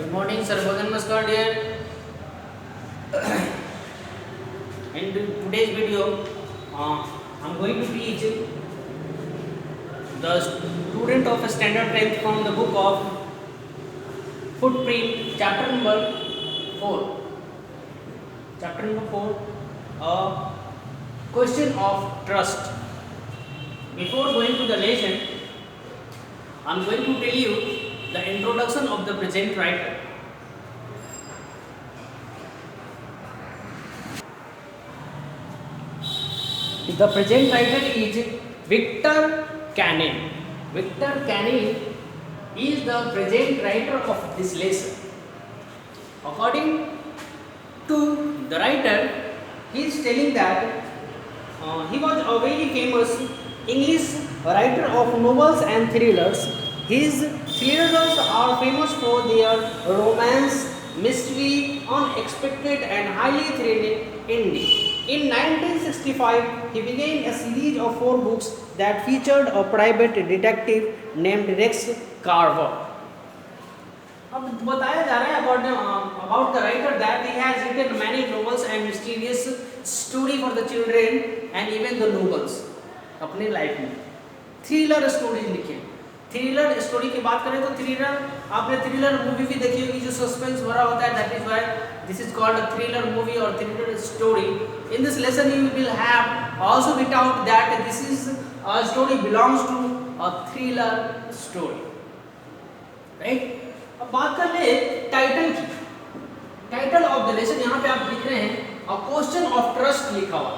Good morning, Sarvagan Namaskar, dear. In today's video, I'm going to teach the student of standard 10th from the book of Footprint, chapter number 4. Chapter number 4, a question of trust. Before going to the lesson, I'm going to tell you the introduction of the present writer. The present writer is Victor Canning. Victor Canning is the present writer of this lesson. According to the writer, he is telling that he was a very famous English writer of novels and thrillers. His thrillers are famous for their romance, mystery, unexpected and highly thrilling ending. In 1965, he began a series of 4 books that featured a private detective named Rex Carver. अब बताया जा रहा है about the writer that he has written many novels and mysterious story for the children and even the novels अपने life में thriller stories लिखे। Thriller story की बात करें तो थ्रिलर, आपने थ्रिलर मूवी भी देखी होगी जो सस्पेंस भरा होता है, that is why this is called a thriller movie और thriller story. In this lesson you will have also bit out that this is a story belongs to a thriller story, right. अब बात कर ले title की। Title of the lesson यहाँ पे आप देख रहे हैं अ क्वेश्चन ऑफ ट्रस्ट लिखा हुआ।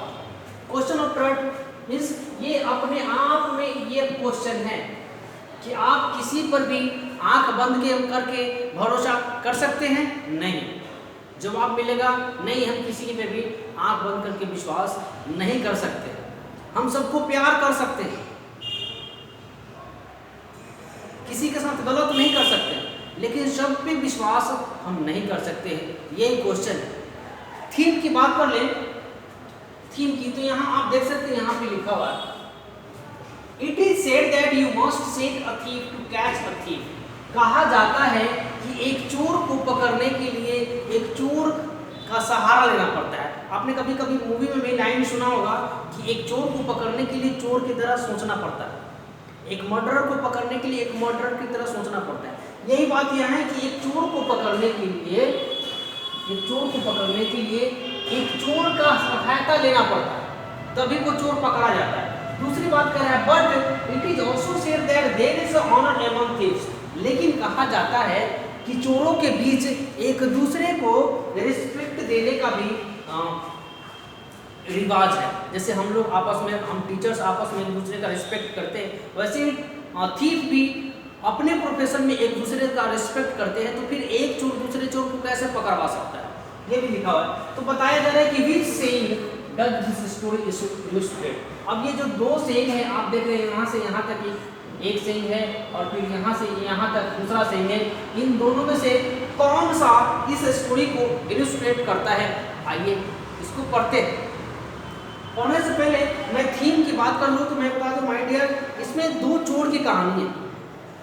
क्वेश्चन ऑफ ट्रस्ट मीन्स ये अपने आप में ये क्वेश्चन है कि आप किसी पर भी आंख बंद करके भरोसा कर सकते हैं? नहीं। जवाब मिलेगा नहीं, हम किसी पे भी आंख बंद करके विश्वास नहीं कर सकते। हम सबको प्यार कर सकते हैं, किसी के साथ गलत नहीं कर सकते, लेकिन सब पे विश्वास हम नहीं कर सकते हैं। ये क्वेश्चन है। थीम की बात कर ले, थीम की तो यहाँ आप देख सकते हैं, यहाँ पे लिखा हुआ है it is said that you must set a thief to catch a thief. कहा जाता है कि एक चोर को पकड़ने के लिए एक चोर का सहारा लेना पड़ता है। आपने कभी कभी मूवी में भी लाइन सुना होगा कि एक चोर को पकड़ने के लिए चोर की तरह सोचना पड़ता है, एक मर्डरर को पकड़ने के लिए एक मर्डरर की तरह सोचना पड़ता है। यही बात यह है कि एक चोर को पकड़ने के लिए एक चोर का सहायता लेना पड़ता है, तभी वो चोर पकड़ा जाता है। दूसरी बात कर रहा है but it is also said that there is honour among thieves. लेकिन कहा जाता है कि चोरों के बीच एक दूसरे को रिस्पेक्ट देने का भी रिवाज है। जैसे हम लोग आपस में, हम टीचर्स आपस में एक दूसरे का रिस्पेक्ट करते हैं, वैसे थीफ भी अपने प्रोफेशन में एक दूसरे का रिस्पेक्ट करते हैं। तो फिर एक चोर दूसरे चोर को कैसे पकड़वा सकता है, ये भी लिखा हुआ है। तो बताया जा रहा है कि which saying does this story illustrate. अब ये जो 2 सेइंग है आप देख रहे हैं, यहाँ से यहाँ तक एक सेइंग है और फिर यहाँ से यहाँ तक दूसरा सेइंग है। इन दोनों में से कौन सा इस स्टोरी को इलस्ट्रेट करता है? आइए इसको पढ़ते हैं। पढ़ने से पहले मैं थीम की बात कर लूँ तो मैं बता दूँ माय डियर, इसमें 2 चोर की कहानी है।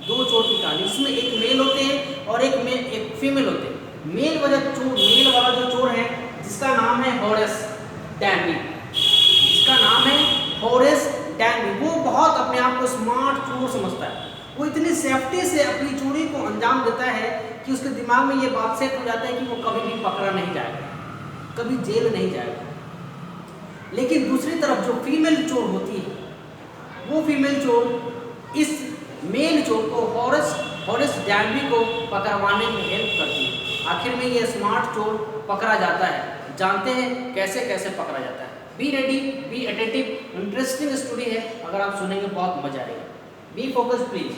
2 चोर की कहानी, इसमें एक मेल होते हैं और एक फीमेल होते हैं। मेल वाला जो चोर है जिसका नाम है हॉरेस डैनबी, वो बहुत अपने आप को स्मार्ट चोर समझता है। वो इतनी सेफ्टी से अपनी चोरी को अंजाम देता है कि उसके दिमाग में ये बात सेट हो जाता है कि वो कभी भी पकड़ा नहीं जाएगा, कभी जेल नहीं जाएगा। लेकिन दूसरी तरफ जो फीमेल चोर होती है, वो फीमेल चोर इस मेल चोर को हॉरेस डैनबी को पकड़वाने में हेल्प करती है। आखिर में ये स्मार्ट चोर पकड़ा जाता है। जानते हैं कैसे कैसे पकड़ा जाता है। Be ready, be attentive, interesting story है, अगर आप सुनेंगे बहुत मजा आएगा। B focus please.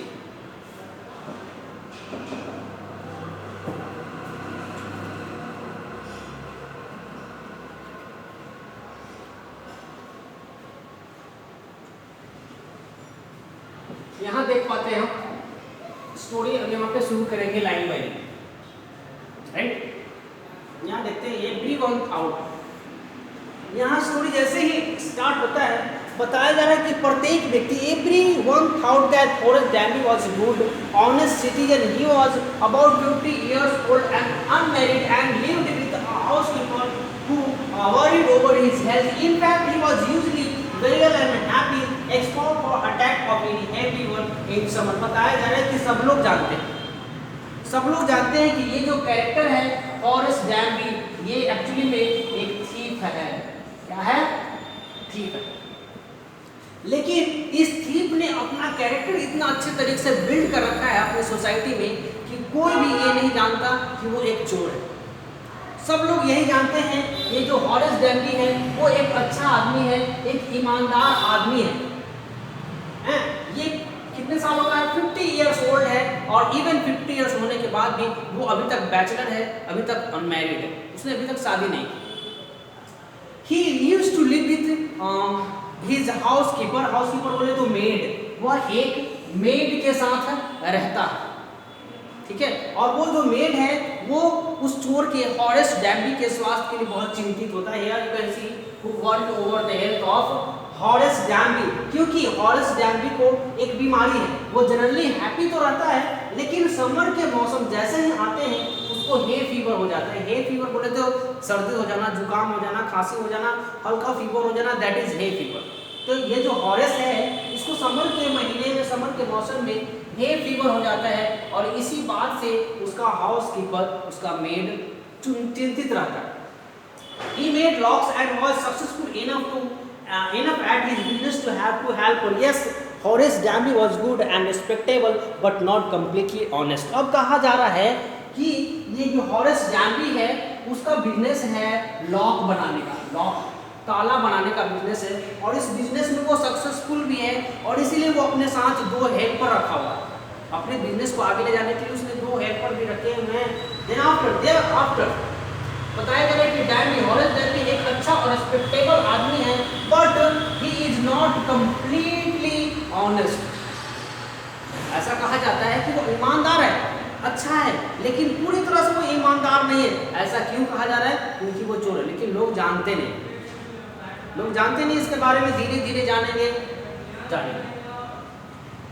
यहाँ देख पाते हैं हम स्टोरी, अब यहाँ पे शुरू करेंगे लाइन बाय लाइन, राइट। यहाँ देखते हैं ये ब्रीव ऑन आउट। यहाँ स्टोरी जैसे ही स्टार्ट होता है बताया जा रहा है कि प्रत्येक व्यक्ति everyone thought that Horace Danby was a good, honest citizen. He was about 50 years old and unmarried and lived with a housekeeper who worried over his health. In fact, he was usually very well and happy, except for attack of everyone in summer. बताया जा रहा है कि सब लोग जानते हैं कि ये जो कैरेक्टर है हॉरेस डैम्बी, ये एक्चुअली में एक थीफ है। क्या है? थीफ है। लेकिन इस थीफ ने अपना कैरेक्टर इतना अच्छे तरीके से बिल्ड कर रखा है अपनी सोसाइटी में कि कोई भी ये नहीं जानता कि वो एक चोर है। सब लोग यही जानते हैं ये जो हॉरेस डैम्बी है वो एक अच्छा आदमी है, एक ईमानदार आदमी है। ये कितने सालों का है? 50 इयर्स ओल्ड है और इवन 50 इयर्स होने के बाद भी वो अभी तक बैचलर है, अभी तक अनमैरिड है, उसने अभी तक शादी नहीं की। He used to live with his housekeeper बोले तो मेड, वह एक मेड के साथ रहता है, ठीक है। और वो जो मेड है वो उस चोर के हॉरेस डैम्बी के स्वास्थ्य के लिए बहुत चिंतित होता है। Here you can see who worried over the health of Horace Danby, क्योंकि हॉरेस डैम्बी को एक बीमारी है। वो जनरली हैप्पी तो रहता है लेकिन समर के मौसम जैसे ही आते हैं उसको हे फीवर हो जाता है। हे फीवर बोले तो सर्दी हो जाना, जुकाम हो जाना, खांसी हो जाना, हल्का फीवर हो जाना, दैट इज हे फीवर। तो ये जो हॉरेस है इसको समर के महीने में, समर के मौसम में हे फीवर हो जाता है और इसी बात से उसका हाउसकीपर, उसका मेड चिंतित रहता है। He made locks and was successful enough at his business to have to help her. Yes, Horace Danby was good and respectable but not completely honest. अब कहा जा रहा है कि ये जो हॉरेस डैम्बी है उसका बिजनेस है लॉक बनाने का, लॉक ताला बनाने का बिजनेस है और इस बिजनेस में वो सक्सेसफुल भी है और इसीलिए वो अपने साथ 2 हेल्पर रखा हुआ है। अपने बिजनेस को आगे ले जाने के लिए उसने 2 हेल्पर भी रखे हुए हैं। देन आफ्टर बताया जा रहा है कि डैम्बी, हॉरेस डैम्बी एक अच्छा और रिस्पेक्टेबल आदमी है but he is not completely honest. ऐसा कहा जाता है कि वो ईमानदार है, अच्छा है, लेकिन पूरी तरह से वो ईमानदार नहीं है। ऐसा क्यों कहा जा रहा है? क्योंकि वो चोर है, लेकिन लोग जानते नहीं इसके बारे में, धीरे धीरे जानेंगे।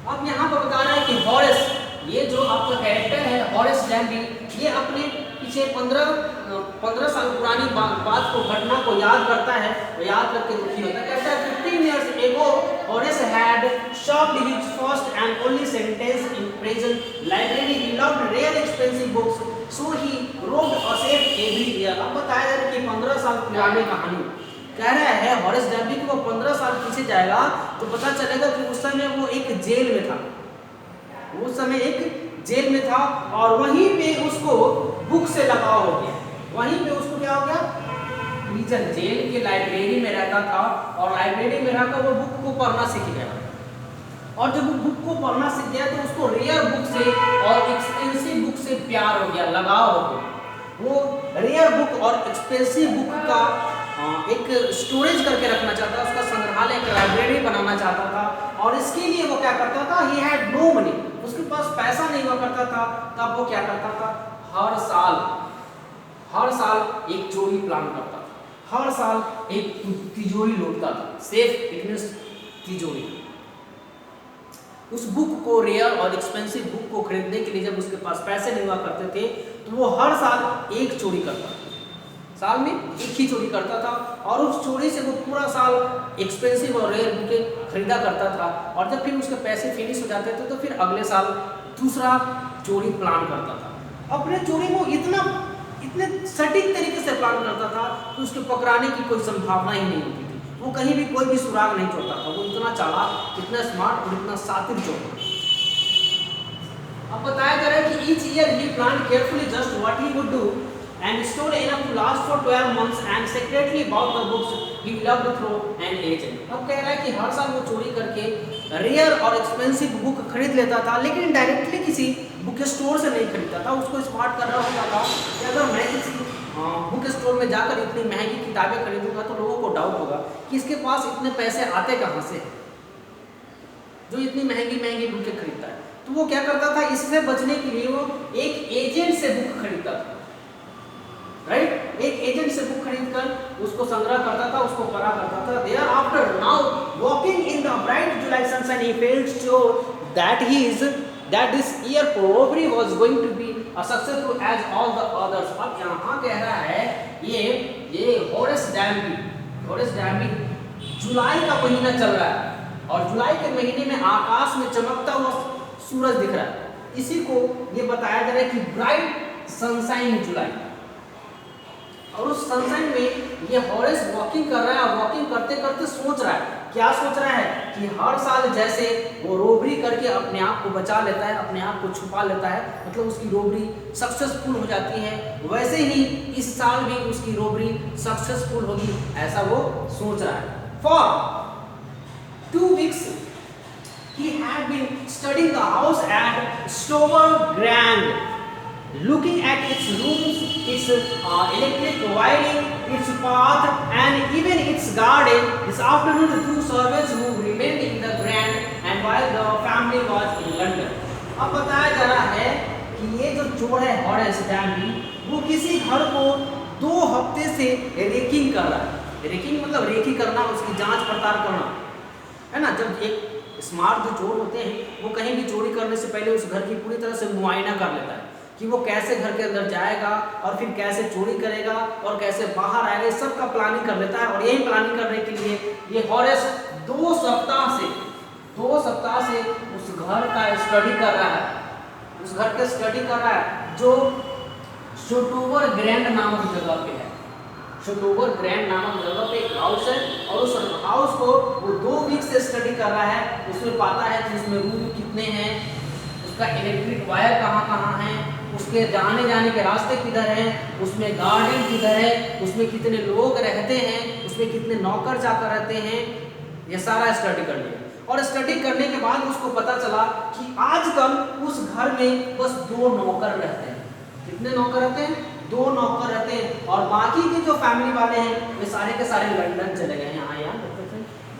अब यहाँ पर बता रहा है कि हॉरेस, ये जो आपका कैरेक्टर है हॉरेस डैम्बी, ये अपने पीछे 15 साल पुरानी बात को, घटना को याद करता है और याद करके दुखी होता है। कहता है 15 years ago Horace had served his first and only sentence in prison library. He loved rare expensive books, so he wrote a safe every year. अब बताया जा रहा है कि 15 साल पुरानी कहानी कह रहा है हॉरेस डैम्बी कि वो 15 साल पीछे जाएगा तो पता चलेगा कि उस समय वो एक जेल में था, उस समय एक जेल में था और वहीं पे उसको बुक से लगाव हो गया। वहीं पे उसको क्या हो गया? प्रिजन, जेल के लाइब्रेरी में रहता था और लाइब्रेरी में रहकर वो बुक को पढ़ना सीख गया और जब वो बुक को पढ़ना सीख गया तो उसको रेयर बुक से और एक्सपेंसिव बुक से प्यार हो गया, लगाव हो गया। वो रेयर बुक और एक्सपेंसिव बुक का एक स्टोरेज करके रखना चाहता था, उसका संग्रहालय, एक लाइब्रेरी बनाना चाहता था और इसके लिए वो क्या करता था? ही हैड नो मनी, उसके पास पैसा नहीं हुआ करता था। तब वो क्या करता था? हर साल एक चोरी प्लान करता था, हर साल एक तिजोरी लूटता था, सेफ बिजनेस तिजोरी। उस बुक को, रेयर और एक्सपेंसिव बुक को खरीदने के लिए जब उसके पास पैसे नहीं हुआ करते थे तो वो हर साल एक चोरी करता था, साल में एक ही चोरी करता था और उस चोरी से वो पूरा साल एक्सपेंसिव और रेयर बुकें खरीदा करता था और जब फिर उसके पैसे फिनिश हो जाते थे तो फिर अगले साल दूसरा चोरी प्लान करता था। अपने चोरी को इतने सटीक तरीके से प्लान करता था कि उसके पकड़ाने की कोई संभावना ही नहीं होती थी, वो कहीं भी कोई भी सुराग नहीं छोड़ता था। वो इतना चालाक, इतना स्मार्ट और इतना शातिर चोर था। अब बताया जा रहा है कि each year he planned carefully just what he would do and stored enough to last for 12 months and secretly bought the books he loved through an agent. अब कह रहा है कि हर साल वो चोरी करके रेयर और एक्सपेंसिव बुक खरीद लेता था लेकिन डायरेक्टली किसी बुक स्टोर से नहीं खरीदता था। उसको स्मार्ट कर रहा होता था कि अगर मैं किसी बुक स्टोर में जाकर इतनी महंगी किताबें खरीदूंगा तो लोगों को डाउट होगा कि इसके पास इतने पैसे आते कहाँ से, जो इतनी महंगी महंगी बुकें खरीदता है। तो वो क्या करता था? इससे बचने के लिए वो एक एजेंट से बुक खरीदता था, राइट? एक एजेंट से बुक खरीद कर उसको संग्रह करता था, उसको पढ़ा करता था। Thereafter now walking in the bright July sunshine he felt sure that this year probably was going to be as successful as all the others। अब यहाँ कह रहा है ये होरेस डैम्बी जुलाई का महीना चल रहा है और जुलाई के महीने में आकाश में चमकता हुआ सूरज दिख रहा है। इसी को ये बताया जा रहा है कि ब्राइट सनशाइन जुलाई। और उस सनशाइन में ये हॉरेस वॉकिंग कर रहा है और वॉकिंग करते करते सोच रहा है, क्या सोच रहा है कि हर साल जैसे वो रोबरी करके अपने आप को बचा लेता है, अपने आप को छुपा लेता है, मतलब उसकी रोबरी सक्सेसफुल हो जाती है, वैसे ही इस साल भी उसकी रोबरी सक्सेसफुल होगी, ऐसा वो सोच रहा है। For 2 weeks he had been studying the house at Stover Grand, looking at its rooms, its electric wiring, its path, and even its garden. This afternoon, the two servants who remained in the Grand, and while the family was in London. अब बताया जा रहा है कि ये जो चोर है हॉरेस डैम्बी, वो किसी घर को 2 हफ्ते से रेकिंग कर रहा है। रेकिंग मतलब रेकी करना, उसकी जांच पड़ताल करना, है ना। जब एक स्मार्ट जो चोर होते हैं वो कहीं भी चोरी करने से पहले उस घर की पूरी तरह से मुआयना कर लेता है कि वो कैसे घर के अंदर जाएगा और फिर कैसे चोरी करेगा और कैसे बाहर आएगा, इस सब का प्लानिंग कर लेता है। और यही प्लानिंग करने के लिए ये हॉरेस 2 सप्ताह से उस घर का स्टडी कर रहा है, उस घर का स्टडी कर रहा है जो शोटोवर ग्रैंड नामक जगह पे है। शोटोवर ग्रैंड नामक जगह पे एक हाउस है और उस हाउस को वो 2 वीक से स्टडी कर रहा है। उसमें पाता है कि उसमें रूम कितने हैं, उसका इलेक्ट्रिक वायर कहाँ है, उसके जाने के रास्ते किधर हैं, उसमें गार्डन किधर है, उसमें कितने लोग रहते हैं, उसमें कितने नौकर चाकर रहते हैं, ये सारा स्टडी कर लिया। और स्टडी करने के बाद उसको पता चला कि आजकल उस घर में बस 2 नौकर रहते हैं। कितने नौकर रहते हैं? 2 नौकर रहते हैं और बाकी के जो फैमिली वाले हैं वे सारे के सारे लंदन चले गए हैं।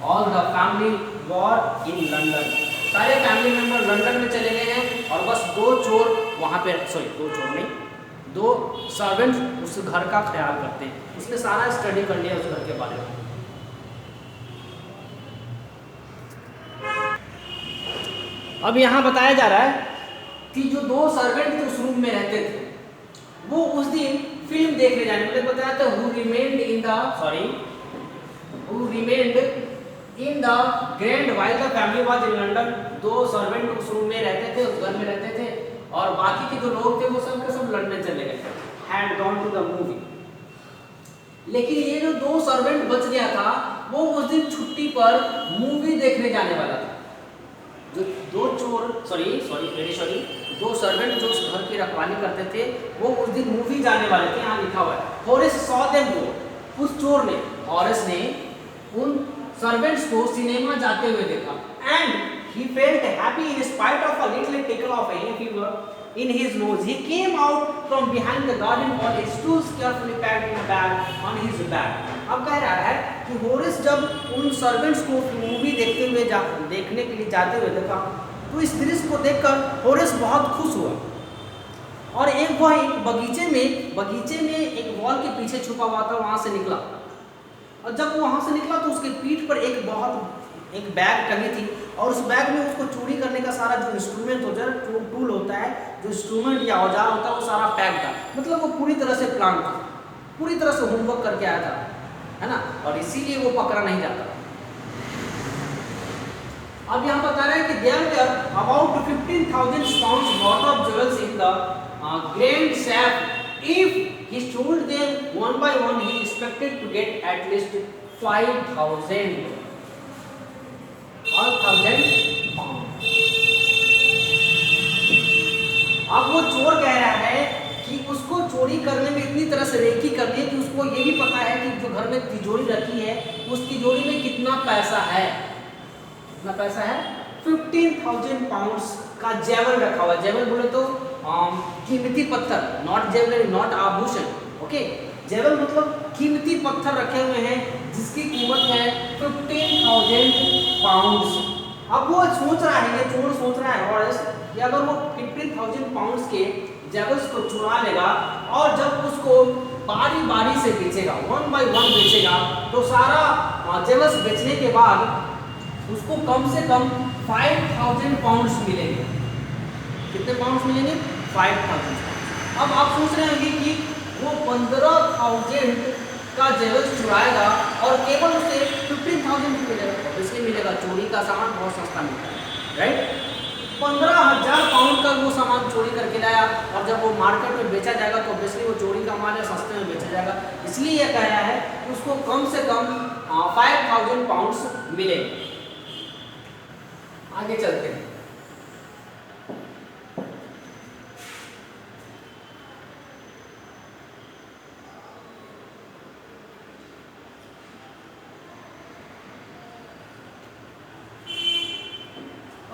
All the family were in London, सारे फैमिली मेंबर लंदन में चले गए हैं और बस 2 चोर वहाँ पे, सॉरी 2 चोर नहीं, 2 सर्वेंट उस घर का ख्याल करते हैं। उसने सारा स्टडी कर लिया उस घर के बारे में। अब यहाँ बताया जा रहा है कि जो 2 सर्वेंट उस रूम में रहते थे वो उस दिन फिल्म देखने जाने, मतलब बताया था who remained in the grand while the family was in London। 2 servant उस रूम में रहते थे, उस घर में रहते थे और बाकी के जो लोग थे वो सब के सब लंदन चले गए, had gone to the movie। लेकिन ये जो 2 सर्वेंट बच गया था वो उस दिन छुट्टी पर मूवी देखने जाने वाला था। जो 2 सर्वेंट जो उस घर की रखवाली करते थे वो उस दिन मूवी जाने वाले थे। यहाँ लिखा हुआ है हॉरेस saw them go, उस चोर ने, हॉरेस ने उन सर्वेंट्स को सिनेमा जाते हुए देखा। And he felt happy in spite of a little tickle of a hay fever in his nose। He came out from behind the garden on his tools carefully packed in a bag on his back। अब कह रहा है कि Horace जब उन servants को movie देखने के लिए जाते हुए देखा तो इस दृश्य को देखकर हॉरेस बहुत खुश हुआ और एक बगीचे में एक वॉल के पीछे छुपा हुआ था, वहां से निकला। और जब वो वहां से निकला तो उसके पीठ पर एक बैग टंगी थी और उस बैग में उसको चोरी करने का सारा जो इंस्ट्रूमेंट होता है, टूल होता है, जो इंस्ट्रूमेंट या औजार होता है वो सारा पैक था। मतलब वो पूरी तरह से प्लान था, पूरी तरह से होमवर्क करके आया था, है ना, और इसीलिए वो पकड़ा नहीं जाता। अब यहाँ बता रहे हैं कि there were about 15,000 pounds worth of jewels in the grand safe। If he stole them one by one, he expected to get at least 5,000 pounds। अब वो चोर कह रहा है कि उसको चोरी करने में इतनी तरह से रेकी करनी है कि उसको ये भी पता है कि जो घर में तिजोरी रखी है उस तिजोरी में कितना पैसा है। कितना पैसा है? 15,000 पाउंड्स का जेवल रखा हुआ है। जेवल बोले तो कीमती पत्थर, नॉट जेवलरी, नॉट आभूषण। ओके, जेवल मतलब कीमती पत्थर रखे हुए हैं जिसकी कीमत है 15,000 पाउंड्स। अब वो सोच रहा है, ये चोर सोच रहा है हॉरेस कि अगर वो 15,000 पाउंड्स के जेवल्स को चुरा लेगा और जब उसको बारी बारी से बेचेगा, 1 by 1 बेचेगा, तो सारा जेवल्स बेचने के बाद उसको कम से कम 5000 पाउंड्स मिलेंगे। कितने पाउंड्स मिलेंगे? 5000 पाउंड्स। अब आप सोच रहे होंगे कि वो 15,000 का जेवल्स चुराएगा और केवल उसे 15,000 मिलेगा। इसलिए मिलेगा, चोरी का सामान बहुत सस्ता मिलता है, राइट। 15,000 पाउंड का वो सामान चोरी करके लाया और जब वो मार्केट में बेचा जाएगा तो ऑब्वियसली वो चोरी का माल है, सस्ते में बेचा जाएगा। इसलिए यह कह रहा है कि उसको कम से कम 5000 पाउंड्स मिलेंगे। आगे चलते हैं।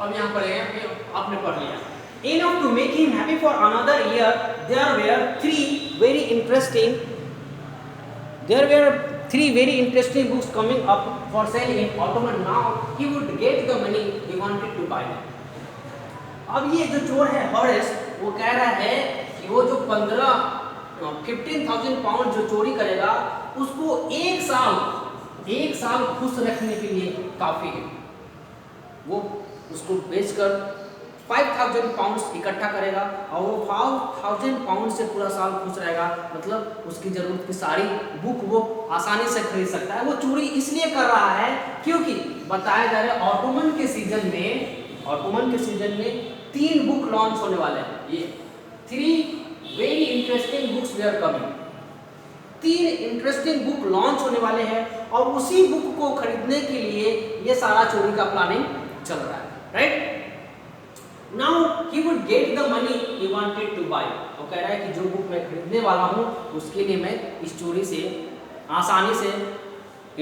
अब यहाँ पर आपने पढ़ लिया। Enough to make him happy for another year, there were three very interesting books coming up for sale in autumn. Now he would get the money he wanted to buy them. अब ये जो चोर है Horace, वो कह रहा है कि वो जो 15,000 पाउंड जो चोरी करेगा उसको एक साल खुश रखने के लिए काफी है। वो उसको बेचकर 5000 पाउंड्स इकट्ठा करेगा और वो 5000 पाउंड से पूरा साल खुश रहेगा। मतलब उसकी जरूरत की सारी बुक वो आसानी से खरीद सकता है। वो चोरी इसलिए कर रहा है क्योंकि बताया जा रहा है ऑटोमन के सीजन में 3 बुक लॉन्च होने वाले हैं। ये 3 very interesting books they are coming. 3 interesting book launch होने वाले हैं और उसी बुक को खरीदने के लिए ये सारा चोरी का प्लानिंग चल रहा है, right. Now he would get the money he wanted to buy. वो कह रहा है कि जो बुक मैं खरीदने वाला हूँ उसके लिए मैं इस चोरी से आसानी से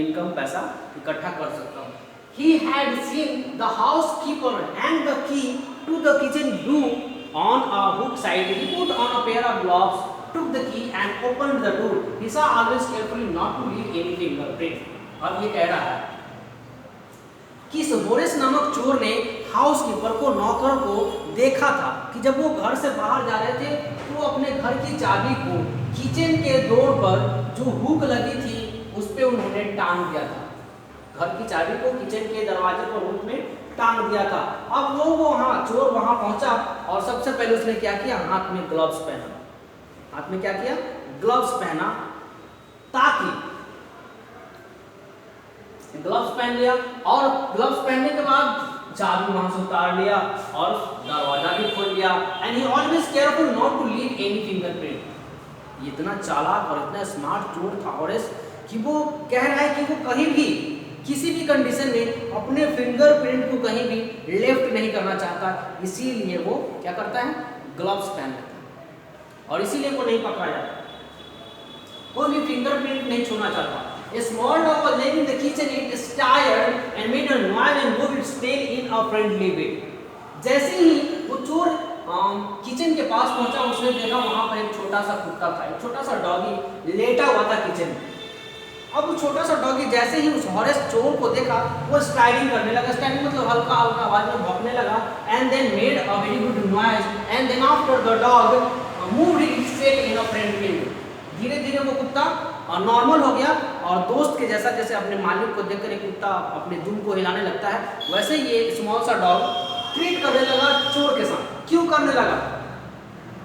इनकम पैसा इकट्ठा कर सकता हूँ। He had seen the housekeeper hang the key to the kitchen door on a hook side. He put on a pair of gloves, took the key and opened the door. He saw always carefully not to leave any fingerprint. अब ये कह रहा है कि Boris नामक चोर ने housekeeper को, नौकर को देखा था कि जब वो घर से बाहर जा रहे थे तो वो अपने घर की चाबी को किचन के डोर पर जो हुक लगी थी उस पे उन्होंने टांग दिया था। घर की चाबी को किचन के दरवाजे पर हुक में टांग दिया था। अब वो चोर वहां पहुंचा और सबसे पहले उसने क्या किया, हाथ में ग्लव्स पहना। हाथ में क्या किया? ग्लव्स पहना, ताकि ग्लव्स पहन लिया और ग्लव्स पहनने के बाद चाबी वहां से उतार लिया और दरवाजा भी खोल लिया। And he always careful not to leave any fingerprint. ये इतना चालाक और इतना स्मार्ट चोर था हॉरेस कि वो कह रहा है कि वो कहीं भी किसी भी कंडीशन में अपने फिंगरप्रिंट को कहीं भी लेफ्ट नहीं करना चाहता। इसीलिए वो क्या करता है, ग्लव्स पहन लेता है और इसीलिए वो नहीं पकड़ा जाता। कोई भी फिंगरप्रिंट नहीं छूना चाहता। A small dog was laying in the kitchen. It is tired and made a noise and moved its tail in a friendly way. जैसे ही वो चोर किचन के पास पहुंचा, उसने देखा वहां पर एक छोटा सा कुत्ता था, एक छोटा सा डॉगी लेटा हुआ था किचन में। अब वो छोटा सा डॉगी जैसे ही उस हॉरेस चोर को देखा, वो स्टाइलिंग करने लगा। स्टाइलिंग मतलब हल्का हल्का आवाज में भौंकने लगा। And then made a very good noise and then after the dog moved its tail in a friendly way. धीरे धीरे वो कुत्ता नॉर्मल हो गया और दोस्त के जैसा, जैसे अपने मालिक को देखकर एक कुत्ता अपने दुम को हिलाने लगता है, वैसे ये स्मॉल सा डॉग ट्रीट करने लगा चोर के साथ। क्यों करने लगा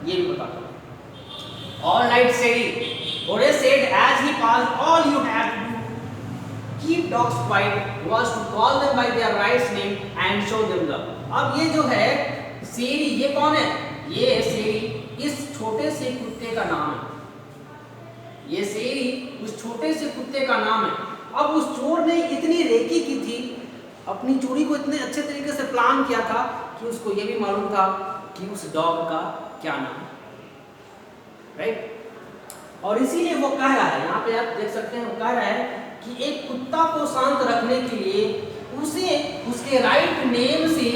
ये भी बताता हूँ। All right Sadie, Horace said as he passed, all you have to do keep dogs quiet was to call them by their right name and show them love. अब ये जो है सेडी, ये कौन है? ये सेडी इस छोटे से कुत्ते का नाम है। ये सेरी उस छोटे से कुत्ते का नाम है। अब उस चोर ने इतनी रेकी की थी, अपनी चोरी को इतने अच्छे तरीके से प्लान किया था कि उसको ये भी मालूम था कि उस डॉग का क्या नाम है, राइट। और इसीलिए वो कह रहा है, यहाँ पे आप देख सकते हैं, वो कह रहा है कि एक कुत्ता को शांत रखने के लिए उसे उसके राइट नेम से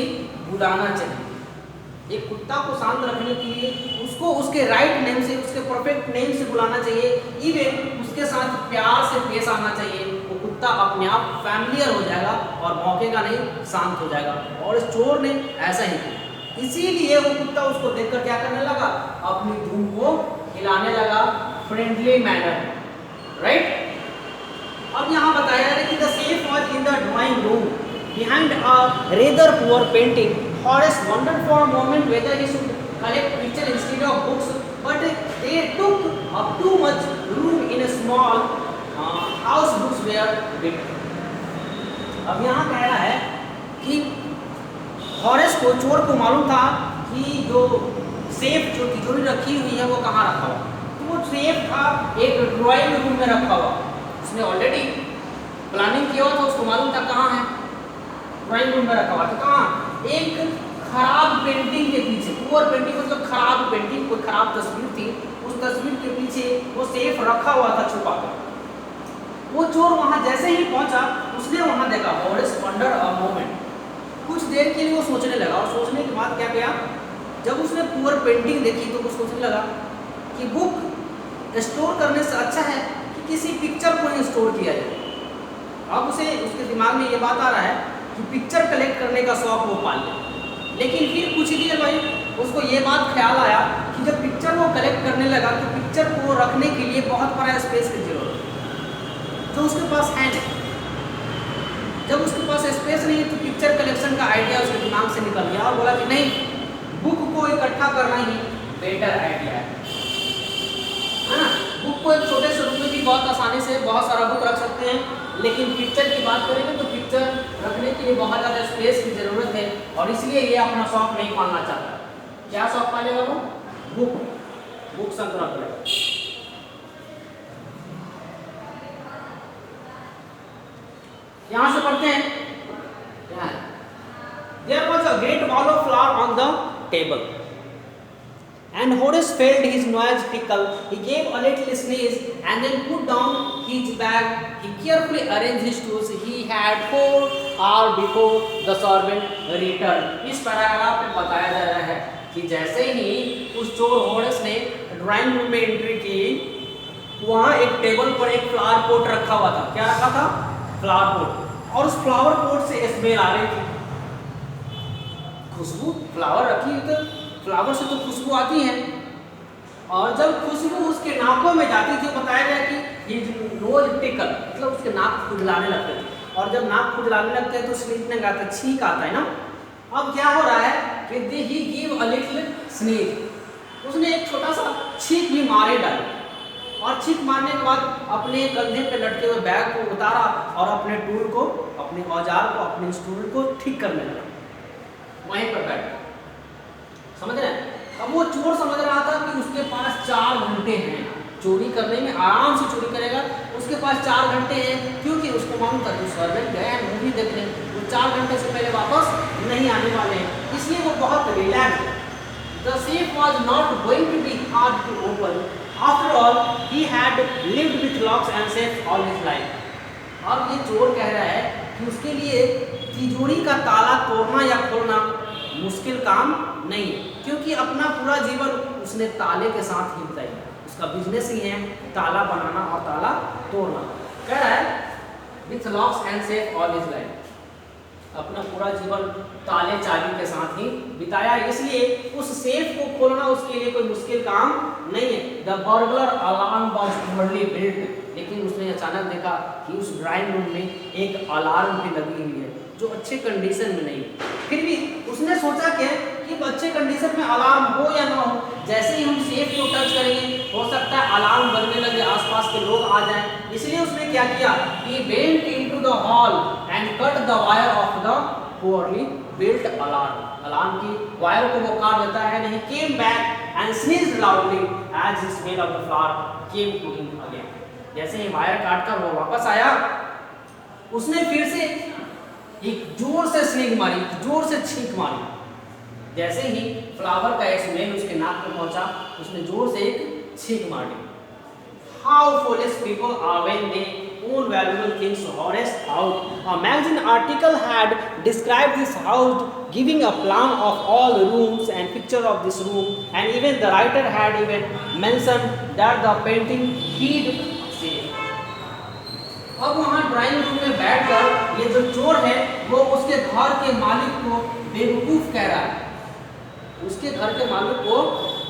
बुलाना चाहिए। एक कुत्ता को शांत रखने के लिए उसको उसके राइट नेम से, उसके परफेक्ट नेम से बुलाना चाहिए। इवन उसके साथ प्यार से पेश आना चाहिए। वो कुत्ता अपने आप फैमिलियर हो जाएगा और भौंकेगा नहीं, शांत हो जाएगा। और इस चोर ने ऐसा ही किया। इसीलिए वो कुत्ता उसको देखकर क्या करने लगा, अपनी धूम को हिलाने लगा फ्रेंडली मैनर, राइट। अब यहाँ बताया जा रहा है कि the safe was in the drawing room behind a rather poor painting. Horace wondered for a moment whether he should collect picture instead of books, but they took up too much room in a small house books were big. अब यहाँ कह रहा है कि Horace को, चोर को मालूम था कि जो सेफ जो तिजोरी रखी हुई है वो कहाँ रखा हुआ। तो वो सेफ था एक ड्राइंग रूम में रखा हुआ। उसने ऑलरेडी प्लानिंग किया हुआ था, उसको मालूम था कहाँ है, ड्राइंग रूम में रखा हुआ। तो कहाँ, एक खराब पेंटिंग के पीछे, पुअर पेंटिंग मतलब खराब पेंटिंग, कोई खराब तस्वीर थी, उस तस्वीर के पीछे वो सेफ रखा हुआ था छुपा कर। वो चोर वहां जैसे ही पहुंचा, उसने वहां देखा, हॉरेस वंडर अ मोमेंट, कुछ देर के लिए वो सोचने लगा। और सोचने के बाद क्या किया, जब उसने पुअर पेंटिंग देखी तो वो सोचने लगा कि बुक स्टोर करने से अच्छा है कि किसी पिक्चर को ही स्टोर किया जाए। अब उसे, उसके दिमाग में ये बात आ रहा है कि पिक्चर कलेक्ट करने का शौक वो पाल ले। लेकिन फिर कुछ ही देर भाई उसको ये बात ख्याल आया कि जब पिक्चर वो कलेक्ट करने लगा तो पिक्चर को रखने के लिए बहुत बड़ा स्पेस की जरूरत है, जो उसके पास है नहीं। जब उसके पास स्पेस नहीं है तो पिक्चर कलेक्शन का आइडिया उसके दिमाग से निकल गया और बोला कि नहीं, बुक को इकट्ठा करना ही बेटर आइडिया है ना। बुक को एक छोटे से रूम में भी बहुत आसानी से बहुत सारा बुक रख सकते हैं, लेकिन पिक्चर की बात करेंगे तो पिक्चर रखने के लिए बहुत ज़्यादा स्पेस की ज़रूरत है, और इसलिए ये अपना शौक नहीं पालना चाहता। क्या शौक पालेगा वो? बुक संग्रह करेगा। यहाँ से पढ़ते हैं, There was a great ball of flour on the table, and Horace felt his nose tickle. He gave a little sneeze and then put down his bag. He carefully arranged his tools. He had 4 hours before the servant returned. इस paragraph में बताया जा रहा है कि जैसे ही उस चोर होरेस ने ड्राइंग रूम में एंट्री की, वहाँ एक टेबल पर एक फ्लावर पोट रखा हुआ था। क्या रखा था? Flower pot. और उस फ्लावर पोट से स्मेल आ रही थी, खुशबू। फ्लावर रखी हुई तो फ्लावर से तो खुशबू आती है, और जब खुशबू उसके नाकों में जाती थी, बताया गया कि ये नोज टिकल मतलब उसके नाक खुजलाने लगते थे, और जब नाक खुजलाने लगते हैं तो स्नीजने का छींक आता है ना। अब क्या हो रहा है कि ही गिव अ लिटिल स्नीज, उसने एक छोटा सा छींक भी मारे डाली, और छींक मारने के बाद अपने कंधे पे लटके हुए बैग को उतारा और अपने टूल को, अपने औजार को, अपने स्टूल को ठीक करने लगा, वहीं पर बैठ। समझ रहे हैं? अब वो चोर समझ रहा था कि उसके पास 4 घंटे हैं चोरी करने में, आराम से चोरी करेगा। उसके पास 4 घंटे हैं, क्योंकि उसको मालूम था जो सर्वेंट गए हैं मूवी देखने, वो 4 घंटे से पहले वापस नहीं आने वाले हैं, इसलिए वो बहुत relax. The safe was not going to be hard to open, after all he had lived with locks and safes all his life. अब ये चोर कह रहा है कि उसके लिए तिजोरी का ताला तोड़ना या खोलना मुश्किल काम नहीं, क्योंकि अपना पूरा जीवन उसने ताले के साथ ही बिताया। उसका बिजनेस ही है ताला बनाना और ताला तोड़ना। कह रहा है with locks and safe all his life, अपना पूरा जीवन ताले चाबी के साथ ही बिताया, इसलिए उस सेफ को खोलना उसके लिए कोई मुश्किल काम नहीं है। The burglar alarm was poorly built, लेकिन उसने अचानक देखा कि उस ड्राइंग रूम में एक अलार्म भी लगी हुई है जो अच्छे कंडीशन में नहीं। फिर भी उसने सोचा क्या कि अच्छे कंडीशन में अलार्म हो या ना हो, जैसे ही हम सेफ को टच करेंगे हो सकता है अलार्म बजने लगे, आसपास के लोग आ जाएं। इसलिए उसने क्या किया, he went into the hall and cut the wire of the poorly built alarm. Alarm की वायर को वो काट देता है। and he came back and sneezed loudly as the smell of the flower came to him again. जैसे ही wire काटकर वो वापस आया, उसने फिर से एक जोर से स्नीज मारी, जोर से छींक मारी। जैसे ही फ्लावर का स्मेल उसके नाक पर पहुंचा, उसने जोर से एक छींक मारी। How foolish people are when they own valuable things, Horace out. A magazine article had described this house, giving a plan of all the rooms and picture of this room, and even the writer had even mentioned that the painting he'd seen. अब वहाँ drawing room में बैठकर ये जो चोर है वो उसके घर के मालिक को बेवकूफ़ कह रहा है। उसके घर के मालिक को,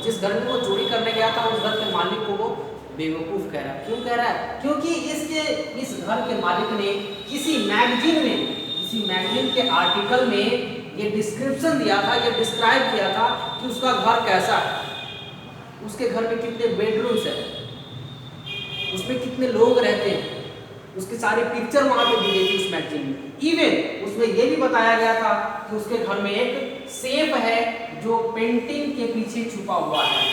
जिस घर में वो चोरी करने गया था, उस घर के मालिक को वो बेवकूफ़ कह रहा है। क्यों कह रहा है? क्योंकि इस घर के मालिक ने किसी मैगजीन के आर्टिकल में ये डिस्क्रिप्शन दिया था, ये डिस्क्राइब किया था कि उसका घर कैसा है, उसके घर में कितने बेडरूम्स है, उसमें कितने लोग रहते हैं, उसकी सारी पिक्चर वहाँ पे दी गई थी उस मैगजीन में। इवन उसमें ये भी बताया गया था कि उसके घर में एक सेफ है जो पेंटिंग के पीछे छुपा हुआ है,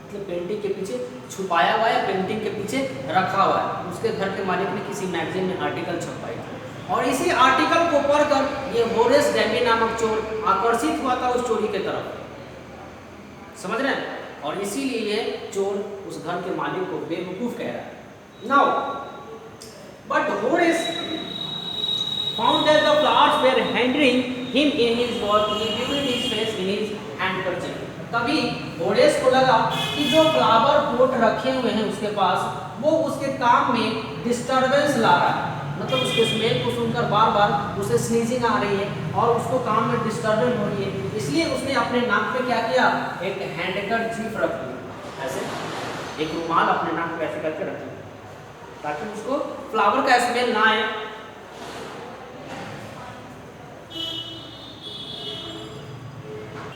मतलब पेंटिंग के पीछे छुपाया हुआ है, पेंटिंग के पीछे रखा हुआ है। उसके घर के मालिक ने किसी मैगजीन में आर्टिकल छपवाई थी और इसी आर्टिकल को पढ़कर ये होरेस डैमी नामक चोर आकर्षित हुआ था उस चोरी के तरफ, समझ रहे हैं? और इसीलिए ये चोर उस घर के मालिक को बेवकूफ कह रहा है। Now but Horace found that the flowers were hindering him in his work. He viewed his face in his handkerchief. तभी होरेस को लगा कि जो फ्लावर पोट रखे हुए हैं उसके पास, वो उसके काम में डिस्टरबेंस ला रहा है, मतलब उसके स्मेल को सुनकर बार बार उसे स्नीजिंग आ रही है और उसको काम में डिस्टर्बेंस हो रही है। इसलिए उसने अपने नाक पे क्या किया, एक हैंडकरचीफ रख लिया, ऐसे एक रुमाल अपने नाक पे ऐसे करके रख लिया ताकि उसको फ्लावर का स्मेल ना आए